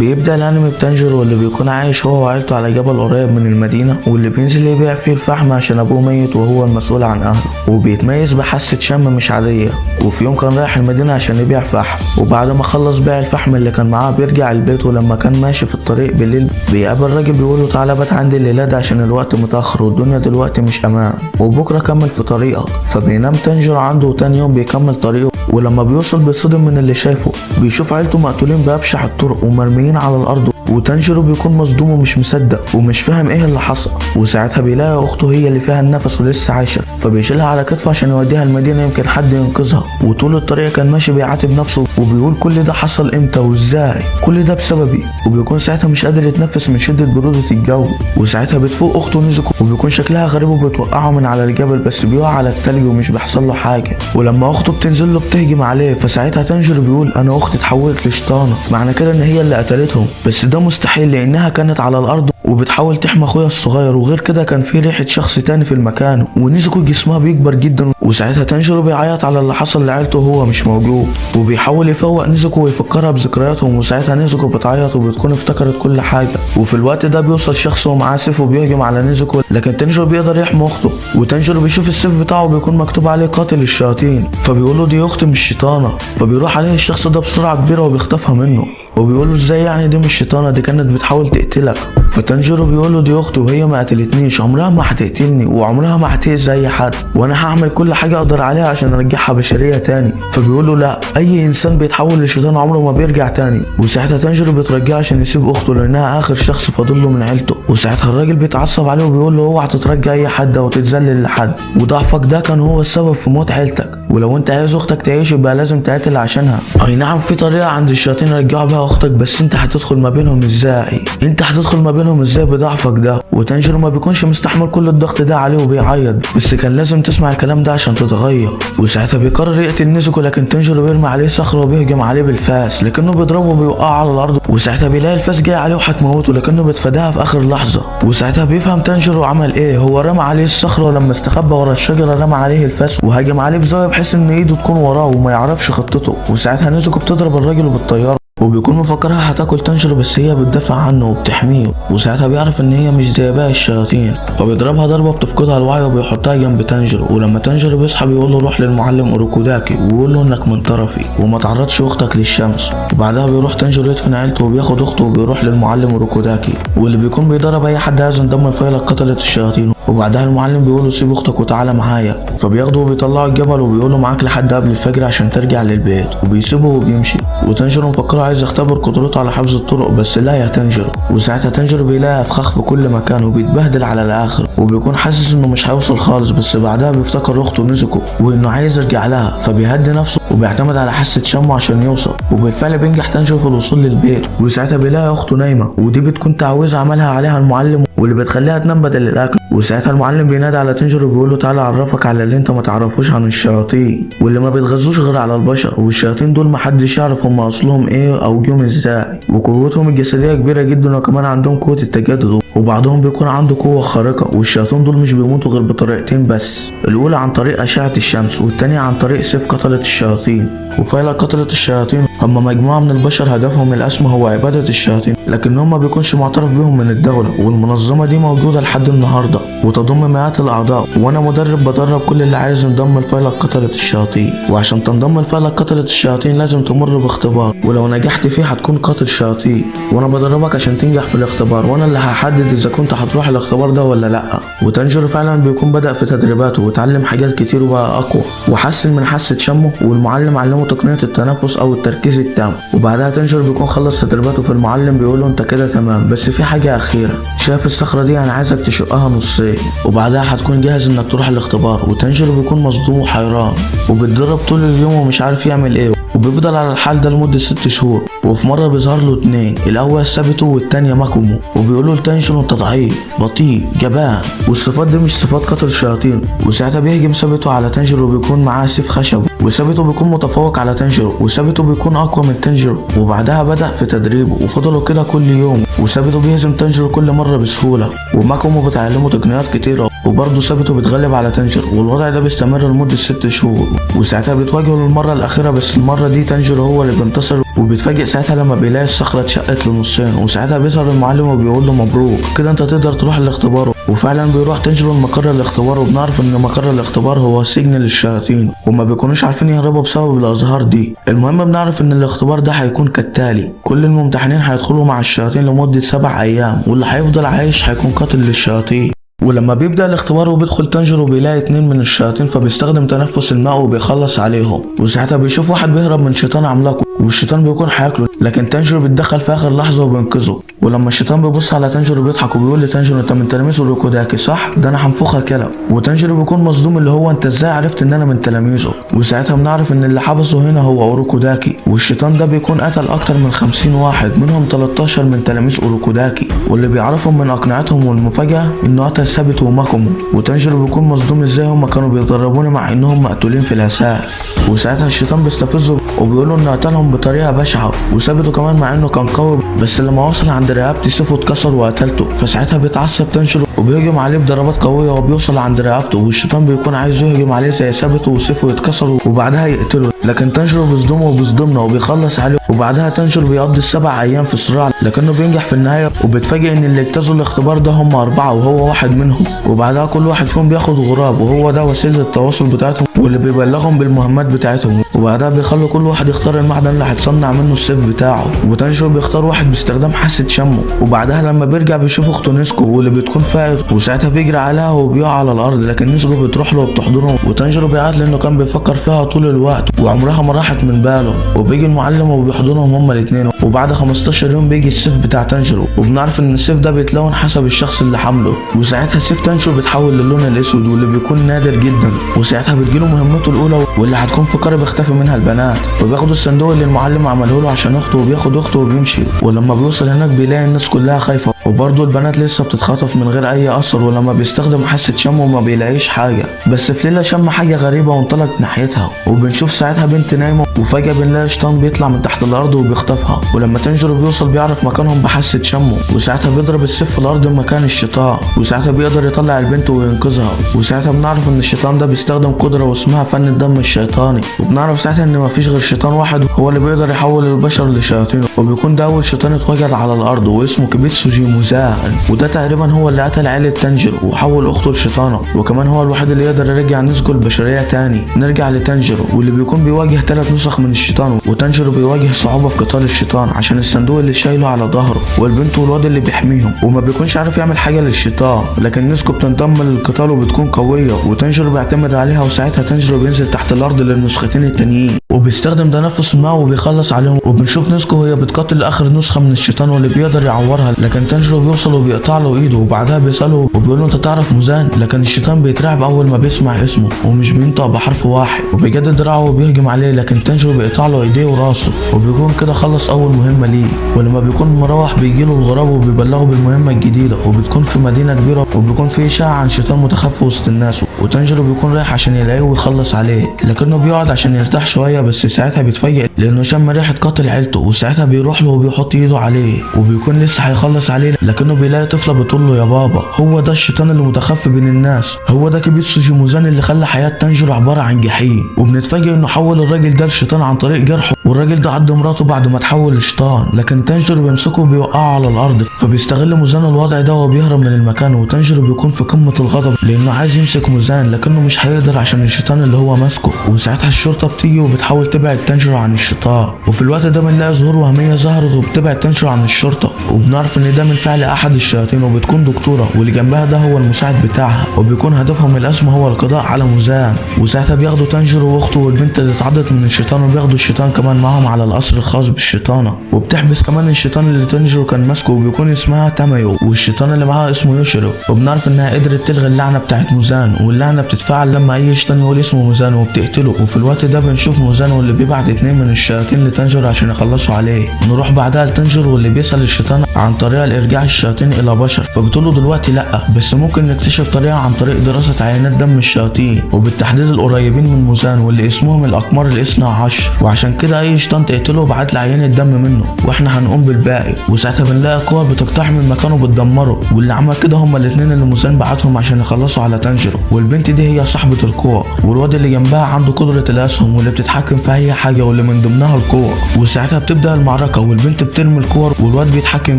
بيبدأ الانمي بتانجيرو واللي بيكون عايش هو وعيلته على جبل قريب من المدينة، واللي بينزل يبيع فيه الفحم عشان ابوه ميت وهو المسؤول عن اهله، وبيتميز بحاسة شم مش عادية. وفي يوم كان رايح المدينة عشان يبيع فحم، وبعد ما خلص بيع الفحم اللي كان معاه بيرجع البيت، ولما كان ماشي في الطريق بالليل بيقابل راجل بيقوله تعالى بات عندي الليلة دي عشان الوقت متأخر والدنيا دلوقتي مش امان، وبكرة كمل في طريقك. فبينام تانجيرو عنده وتاني يوم بيكمل طريقه، ولما بيوصل بيصدم من اللي شايفه، بيشوف عيلته مقتولين بأبشع الطرق ومرميين على الارض، وتانجيرو بيكون مصدوم ومش مصدق ومش فاهم ايه اللي حصل. وساعتها بيلاقي اخته هي اللي فيها النفس ولسه عايشه، فبيشيلها على كتفه عشان يوديها المدينه يمكن حد ينقذها. وطول الطريق كان ماشي بيعاتب نفسه وبيقول كل ده حصل امتى وازاي، كل ده بسببي. وبيكون ساعتها مش قادر يتنفس من شده بروده الجو. وساعتها بتفوق اخته نيزوكو وبيكون شكلها غريب وبتوقعه من على الجبل، بس بيقع على التلج ومش بيحصل له حاجه. ولما اخته بتنزل له بتهجم عليه، فساعتها تانجيرو بيقول انا اختي اتحولت لشيطانه، معنى كده ان هي اللي قتلتهم، بس ده مستحيل لانها كانت على الارض وبتحاول تحمي اخويا الصغير، وغير كده كان في ريحه شخص تاني في المكان. ونيزوكو جسمها بيكبر جدا، وساعتها تانجيرو بيعيط على اللي حصل لعيلته وهو مش موجود، وبيحاول يفوق نيزوكو ويفكرها بذكرياتهم. وساعتها نيزوكو بتعيط وبتكون افتكرت كل حاجه. وفي الوقت ده بيوصل شخص ومعاه سيف وبيهجم على نيزوكو، لكن تانجيرو بيقدر يحمي اخته. وتانجيرو بيشوف السيف بتاعه بيكون مكتوب عليه قاتل الشياطين، فبيقول له دي اختي مش شيطانه. فبيروح عليه الشخص ده بسرعه كبيره وبيخطفها منه، وبيقول له ازاي يعني دي مش شيطانه، دي كانت بتحاول تقتلك. فتانجيرو بيقول له دي اختي وهي ما قتلتنيش، عمرها ما هتقتلني وعمرها ما هتأذي اي حد، وانا هعمل كل حاجه اقدر عليها عشان ارجعها بشريه تاني. فبيقول له لا، اي انسان بيتحول لشيطان عمره ما بيرجع تاني. وساعتها تانجيرو بيترجع عشان يسيب اخته لانها اخر شخص فاضل له من عيلته. وساعتها الراجل بيتعصب عليه وبيقول له اوعى تترجى اي حد او تتذلل لحد، وضعفك ده كان هو السبب في موت عيلتك، ولو انت عايز اختك تعيش يبقى لازم تقاتل عشانها. اي نعم في طريقه عند الشياطين يرجعوا بيها اختك، بس انت هتدخل ما بينهم ازاي؟ انت هتدخل ما بينهم ازاي بضعفك ده؟ وتانجيرو ما بيكونش مستحمل كل الضغط ده عليه وبيعيط، بس كان لازم تسمع الكلام ده عشان تتغير. وساعتها بيقرر يقتل نيزوكو، لكن تانجيرو بيرمي عليه صخره وبيهجم عليه بالفاس، لكنه بيضربه وبيوقعه على الارض. وساعتها بيلاقي الفاس جاي عليه وهتموته، لكنه بيتفاداها في اخر لحظه. وساعتها بيفهم تانجيرو عمل ايه، هو رمى عليه الصخره ولما استخبى ورا الشجره رمى عليه الفاس وهجم عليه بزاويه بحيث ان ايده تكون وراه وما يعرفش خطته. وساعتها نيزوكو بتضرب الراجل وبالطياره، وبيكون مفكرها هتاكل تانجيرو بس هي بتدافع عنه وبتحميه. وساعتها بيعرف ان هي مش زي باقي الشياطين، فبيضربها ضربه بتفقدها الوعي وبيحطها جنب تانجيرو. ولما تانجيرو بيصحى بيقول له روح للمعلم اوروكوداكي ويقول له انك من طرفي وما تعرضش اختك للشمس. وبعدها بيروح تانجيرو يدفن عيلته وبياخد اخته وبيروح للمعلم اوروكوداكي، واللي بيكون بيضرب اي حد عايز ينضم لفيلق قتلة الشياطين. وبعدها المعلم بيقول له سيب اختك وتعالى معايا، فبياخده وبيطلعه الجبل وبيقول له معاك لحد قبل الفجر عشان ترجع للبيت، وبيسيبه وبيمشي. وتانجيرو مفكره عايز يختبر قدرته على حفظ الطرق، بس لا يا تانجيرو. وساعتها تانجيرو بيلاقي افخاخ في كل مكان وبيتبهدل على الاخر، وبيكون حاسس انه مش هيوصل خالص. بس بعدها بيفتكر اخته نيزوكو وانه عايز يرجع لها، فبيهدي نفسه وبيعتمد على حاسه شمه عشان يوصل. وبالفعل بينجح تانجيرو في الوصول للبيت، وساعتها بيلاقي اخته نايمه، ودي بتكون تعويذه عملها عليها المعلم واللي بتخليها تنام بدل الاكل. وساعتها المعلم بينادي على تانجيرو وبيقول له تعالى اعرفك على اللي انت ما تعرفوش عن الشياطين، واللي ما بيتغذوش غير على البشر. والشياطين دول محدش يعرف هم اصلهم ايه او جم ازاي، وقوتهم الجسديه كبيره جدا، وكمان عندهم قوه التجدد، وبعضهم بيكون عنده قوه خارقه. والشياطين دول مش بيموتوا غير بطريقتين بس، الاولى عن طريق اشعه الشمس، والتانيه عن طريق سيف قتله الشياطين. وفيلق قتلة الشياطين هم مجموعة من البشر هدفهم الأسمى هو عبادة الشياطين، لكنهم ما بيكونش معترف بهم من الدولة. والمنظمة دي موجودة لحد النهاردة وتضم مئات الأعضاء، وأنا مدرب بدرب كل اللي عايز ينضم لفيلق قتلة الشياطين. وعشان تنضم لفيلق قتلة الشياطين لازم تمر باختبار، ولو نجحت فيه هتكون قاتل شياطين، وأنا بدربك عشان تنجح في الاختبار، وأنا اللي هحدد إذا كنت هتروح الاختبار ده ولا لأ. وتانجيرو فعلا بيكون بدأ في تدريباته وتعلم حاجات كتير وبقى أقوى وحسن من حاسة شمه، والمعلم علمه تقنية التنفس او التركيز التام. وبعدها تانجيرو بيكون خلص تدريباته في المعلم بيقول له انت كده تمام، بس في حاجه اخيره، شايف الصخره دي انا عايزك تشقها نصين وبعدها هتكون جاهز انك تروح الاختبار. وتانجيرو بيكون مصدوم وحيران وبيتدرب طول اليوم ومش عارف يعمل ايه، وبيفضل على الحال ده لمده 6 شهور. وفي مره بيظهر له 2، الاول سابتو والتانيه ماكومو، وبيقولوا لتانجيرو انت ضعيف بطيء جبان، والصفات دي مش صفات قتل الشياطين. وساعتها بيهجم سابتو على تانجيرو وبيكون معاه سيف خشب وثابتو بيكون متفوق على تانجيرو، وثابتو بيكون اقوى من تانجيرو، وبعدها بدأ في تدريبه وفضلوا كده كل يوم، وثابتو بيهزم تانجيرو كل مرة بسهولة، وماكومو بتعلمه تقنيات كتيرة، وبرضه ثابتو بيتغلب على تانجيرو، والوضع ده بيستمر لمدة 6 شهور، وساعتها بيتواجهوا للمرة الأخيرة، بس المرة دي تانجيرو هو اللي بينتصر، وبيتفاجئ ساعتها لما بيلاقي الصخرة اتشقت لنصين، وساعتها بيظهر المعلم وبيقول له مبروك كده انت تقدر تروح الاختبار، وفعلا بيروح تانجيرو لمقر الاختبار، وبنعرف ان مقر الاختبار هو سجن للشياطين، وما بيكونوش عارفين يهربوا بسبب الازهار دي. المهم بنعرف ان الاختبار ده هيكون كالتالي: كل الممتحنين هيدخلوا مع الشياطين لمدة 7 ايام، واللي هيفضل عايش هيكون قاتل للشياطين. ولما بيبدأ الاختبار وبيدخل تانجيرو بيلاقي 2 من الشياطين، فبيستخدم تنفس الماء وبيخلص عليهم، وساعتها بيشوف واحد بيهرب من شيطان عملاق، والشيطان بيكون هياكله، لكن تانجيرو بيتدخل في اخر لحظه وبينقذه. ولما الشيطان بيبص على تانجيرو بيضحك وبيقول لتانجيرو انت من تلاميذ روكوداكي صح؟ ده انا هنفخها كده. وتانجيرو بيكون مصدوم اللي هو انت ازاي عرفت ان انا من تلاميذه؟ وساعتها بنعرف ان اللي حبسه هنا هو اوروكوداكي، والشيطان ده بيكون قتل اكتر من 50 واحد، منهم 13 من تلاميذ اوروكوداكي، واللي بيعرفهم من اقنعتهم والمفاجاه انه قتل ثابتو وماكومو. وتانجيرو بيكون مصدوم ازاي هم كانوا بيدربوني مع انهم مقتولين في الاساس. وساعتها الشيطان بيستفزه وبيقول له انه قتلهم بطريقه بشعه، وثابتو كمان مع انه كان قوي، بس لما وصل عند رقبتي سيفه اتكسر وقتلته. فساعتها بيتعصب تانجيرو وبيهجم عليه بضربات قويه، وبيوصل عند رقبته، والشيطان بيكون عايز يهجم عليه زي ثابتو وسيفه يتكسر وبعدها يقتله، لكن تانجيرو بيصدمه وبيصدمنا وبيخلص عليه، وبعدها تانجيرو بيقضي ال7 ايام في صراع، لكنه بينجح في النهايه، وبيتفاجئ ان اللي اجتازوا الاختبار ده هم 4 وهو واحد منهم، وبعدها كل واحد فيهم بياخد غراب، وهو ده وسيله التواصل بتاعتهم واللي بيبلغهم بالمهمات بتاعتهم، وبعدها بيخلوا كل واحد يختار المعدن اللي هيتصنع منه السيف بتاعه، وتانجيرو بيختار واحد باستخدام حاسه شمه، وبعدها لما بيرجع بيشوف اخته نيسكو واللي بتكون فاقت، وساعتها بيجري عليها وبيقع على الارض، لكن نيسكو بتروح له وبتحضنه، وتانجيرو بيعيط لانه كان بيفكر فيها طول الوقت وعمرها ما راحت من باله، وبيجي المعلم وبيحضنهم هما الاثنين، وبعد 15 يوم بيجي السيف بتاع تانجيرو، وبنعرف ان السيف ده بيتلون حسب الشخص اللي حامله، وساعتها سيف تانجيرو بيتحول للون الاسود واللي بيكون نادر جدا، وساعتها بتجيله مهمته الاولى واللي هتكون في قريه بيختفي منها البنات، فبياخد الصندوق اللي المعلم عمله له عشان اخته، وبياخد اخته وبيمشي، ولما بيوصل هناك بيلاقي الناس كلها خايفه، وبرضه البنات لسه بتتخطف من غير اي اثر، ولما بيستخدم حاسه شم وما بيلاقيش حاجه، بس في ليله شم حاجه غريبه وانطلق ناحيتها، وبنشوف ساعتها بنت نايمه، وفجاه بنلاقي شيطان بيطلع من تحت الارض وبيخطفها، ولما تانجيرو بيوصل بيعرف مكانهم بحاسه شمه، وساعتها بيضرب السيف في الارض مكان الشيطان، وساعتها بيقدر يطلع البنت وينقذها، وساعتها بنعرف ان الشيطان ده بيستخدم قدره واسمها فن الدم الشيطاني، وبنعرف ساعتها ان مفيش غير شيطان واحد هو اللي بيقدر يحول البشر لشياطين، وبيكون ده اول شيطان اتوجد على الارض، واسمه كيبيتسو جيموزان، وده تقريبا هو اللي قتل عائله تانجيرو وحول اخته لشيطانه، وكمان هو الوحيد اللي يقدر يرجع نسجه البشريه تاني. نرجع لتانجيرو واللي بيكون بيواجه 3 نسخ من الشيطان، وتانجيرو بيواجه صعوبه في قتال الشيطان عشان الصندوق اللي شايله على ظهره والبنت والواد اللي بيحميهم، وما بيكونش عارف يعمل حاجه للشيطان، لكن نسكو بتنضم للقتال وبتكون قويه، وتانجيرو بيعتمد عليها، وساعتها تانجيرو بينزل تحت الارض للنسختين التانيين وبيستخدم تنفس الماء وبيخلص عليهم، وبنشوف نسكو وهي بتقاتل اخر نسخه من الشيطان واللي بيقدر يعورها، لكن تانجيرو بيوصل وبيقطع له ايده، وبعدها بيساله وبيقول له انت تعرف موزان، لكن الشيطان بيترعب اول ما بيسمع اسمه ومش بينطق بحرف واحد، وبيجدد دراعه وبيهجم عليه، لكن تانجيرو بيقطع له ايديه وراسه، وبيكون كده خلص اول مهمه ليه. ولما بيكون مروح بيجيله الغراب وبيبلغه بالمهمه الجديده، وبتكون في مدينه كبيره وبيكون في اشاعه عن شيطان متخفي وسط الناس، وتانجيرو بيكون رايح عشان يلاقيه ويخلص عليه، لكنه بيقعد عشان يرتاح شويه، بس ساعتها بيتفاجئ لانه شم ريحه قاتل عيلته، وساعتها بيروح له وبيحط ايده عليه وبيكون لسه هيخلص عليه، لكنه بيلاقي طفله بتقول له يا بابا هو ده الشيطان اللي متخفي بين الناس، هو ده كيبيتسو جيموزان اللي خلى حياه تانجيرو عباره عن جحيم. وبنتفاجئ انه حول الراجل ده لشيطان عن طريق جرحه، والراجل ده عض مراته بعد ما تحول لشيطان، لكن تانجيرو بيمسكه وبيوقعه على الارض، فبيستغل موزان الوضع ده وبيهرب من المكان، وتانجيرو بيكون في قمه الغضب لانه عايز يمسك موزان لكنه مش هيقدر عشان الشيطان اللي هو ماسكه، وساعتها الشرطه بتيجي وبتحاول تبعد تانجيرو عن الشيطان، وفي الوقت ده بنلاقي ظهور وهميه ظهرت وبتبعد تانجيرو عن الشرطه، وبنعرف ان ده من فعل احد الشياطين، وبتكون دكتوره واللي جنبها ده هو المساعد بتاعها، وبيكون هدفهم الاسمى هو القضاء على موزان، وساعتها بياخدوا تانجيرو واخته والبنت اللي اتعضت من الشيطان، وبياخدوا الشيطان كمان معاهم على القصر الخاص بالشيطانه، وبتحبس كمان الشيطان اللي تانجيرو كان ماسكه، وبيكون اسمها تامايو، والشيطان اللي معاها اسمه يوشيرو، وبنعرف انها قدرت تلغي اللعنه بتاعت موزان، واللعنه بتتفاعل لما اي شيطان يقول اسمه موزان وبتقتله، وفي الوقت ده بنشوف موزان موزان واللي بيبعت 2 من الشياطين لتنجر عشان يخلصوا عليه. نروح بعدها لتنجر واللي بيسأل الشيطان عن طريقة لإرجاع الشياطين إلى بشر، فبتقوله دلوقتي لأ، بس ممكن نكتشف طريقة عن طريق دراسة عينات دم الشياطين، وبالتحديد القريبين من موزان واللي اسمهم الأقمار الاثنى عشر، وعشان كده أي شيطان تقتله ابعت لي عينة دم منه واحنا هنقوم بالباقي. وساعتها بنلاقي قوة بتقتحم المكان وبتدمره، واللي عمل كده هما الاتنين اللي موزان بعتهم عشان يخلصوا على تنجرو، والبنت دي هي صاحبة القوة، والواد اللي جنبها عنده قدرة الأسهم واللي بتتحكم في أي حاجة واللي من ضمنها القوة. وساعتها بتبدأ المعركة والبنت بترمي الكور والواد بيتحكم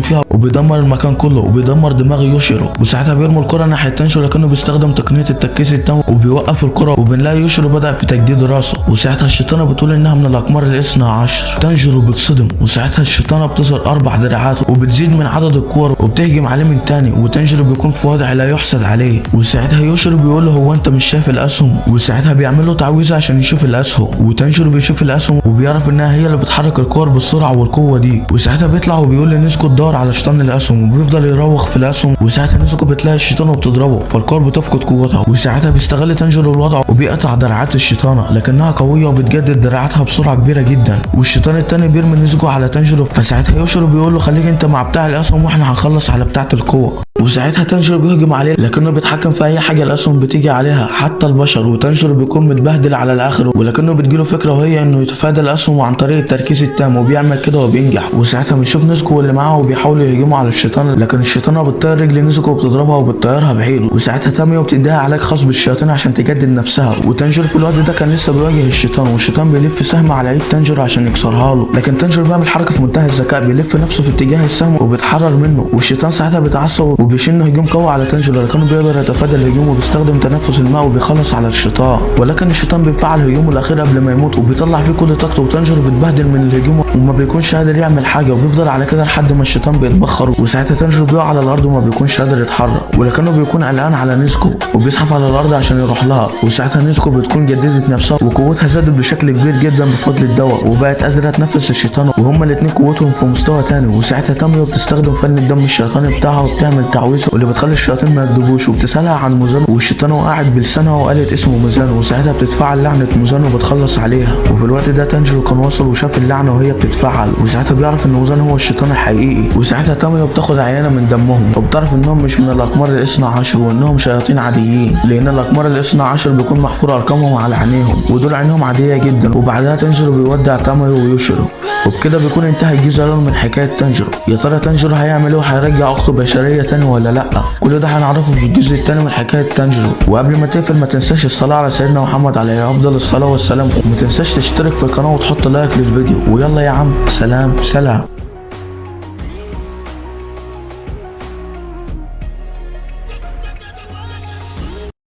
فيها وبيدمر المكان كله وبيدمر دماغ يوشيرو. وساعتها بيرموا الكرة ناحية تنجرو لكنه بيستخدم تقنية التركيز التام وبيوقف الكرة، وبنلاقي يوشيرو بدأ في تجديد راسه. وساعتها الشيطانة بتقول إنها من الأقمار الاثنى عشر. تنجرو بتصدم، وساعتها الشيطانة بتظهر 4 دراعات وبتزيد من عدد الكور وبتهجم عليه من تاني، وتنجرو بيكون في وضع لا يحسد عليه. وساعتها يوشيرو بيقول له هو انت مش شايف الاسهم؟ وساعتها بيعمل له تعويذة عشان يشوف الاسهم، وتنجرو بيشوف الاسهم وبيعرف انها هي اللي بتحرك الكور بالسرعة والقوة دي. وساعتها بيطلع وبيقول لنيزوكو تدور على شيطان الاسهم، وبيفضل يراوغ في الاسهم. وساعتها نيزوكو بتلاقي الشيطان وبتضربه فالكور بتفقد قوتها. وساعتها بيستغل تنجرو الوضع وبيقطع دراعات الشيطانة لكنها قوية وبتجدد دراعاتها بسرعة كبيرة جدا. والشيطان التاني بيرمي نيزوكو على تنجرو، فساعتها يوشيرو بيقول له خليك انت مع بتاع الاسهم واحنا هنخلص على بتاعة القوة. وساعتها تنجرو بيهجم عليه لكنه بيتحكم في اي حاجه الاسهم بتيجي عليها حتى البشر، وتنجرو بيكون متبهدل على الاخر، ولكنه بتجيله فكره وهي انه يتفادى الاسهم عن طريق التركيز التام وبيعمل كده وبينجح. وساعتها بنشوف نيزوكو واللي معاه وبيحاولوا يهجموا على الشيطان، لكن الشيطانه بتطير رجل نيزوكو وبتضربها وبتطيرها بعيد. وساعتها تاميو بتديها علاج خاص بالشياطين عشان تجدد نفسها. وتنجرو في الوقت ده كان لسه بيواجه الشيطان، والشيطان بيلف سهم على ايد تنجرو عشان يكسرها له، لكن تنجرو بيعمل حركه في منتهى الذكاء، بيلف نفسه في اتجاه السهم وبيتحرر منه. والشيطان ساعتها بيتعصب وبيشن هجوم قوي على تنجرو، لكنه بيقدر يتفادى الهجوم وبيستخدم تنفس الماء وبيخلص على الشيطان. ولكن الشيطان بيفعل هجومه الاخير قبل ما يموت وبيطلع فيه كل طاقته، وتنجرو بيتبهدل من الهجوم وما بيكونش قادر يعمل حاجه، وبيفضل على كده لحد ما الشيطان بيتبخر. وساعتها تنجرو بيقع على الارض وما بيكونش قادر يتحرك، ولكنه بيكون قلقان على نيزوكو وبيزحف على الارض عشان يروح لها. وساعتها نيزوكو بتكون جددت نفسها وقوتها زادت بشكل كبير جدا بفضل الدواء، وبقت قادره تنفس الشيطان، وهما الاثنين قوتهم في مستوى تاني. وساعتها تاميو بتستخدم فن الدم الشيطاني بتاعها وبتعمل تعويذه واللي بتخلي الشياطين ما يكذبوش، وبتسالها عن موزان، والشيطان وقعت بلسانها وقالت اسمه موزان. وساعتها بتتفعل لعنه موزان وبتخلص عليها. وفي الوقت ده تنجرو كان وصل وشاف اللعنه وهي بتتفعل، وساعتها بيعرف ان موزان هو الشيطان الحقيقي. وساعتها تاميو بتاخد عينه من دمهم وبتعرف انهم مش من الاقمار الاثنى عشر وانهم شياطين عاديين، لان الاقمار الاثنى عشر بيكون محفور ارقامهم على عينيهم ودول عينهم عاديه جدا. وبعدها تنجرو بيودع تاميو ويوشيرو، وبكده بيكون انتهى الجزء الاول من حكايه تنجرو. يا ترى تنجرو هيعمل ايه وهيرجع اخته بشريه تاني ولا لا؟ كل ده هنعرفه في الجزء الثاني من حكايه تنجرو. وقبل ما تقفل ما تنساش الصلاه على سيدنا محمد عليه افضل الصلاه والسلام، وما تنساش تشترك في القناه وتحط لايك للفيديو. ويلا يا عم، سلام.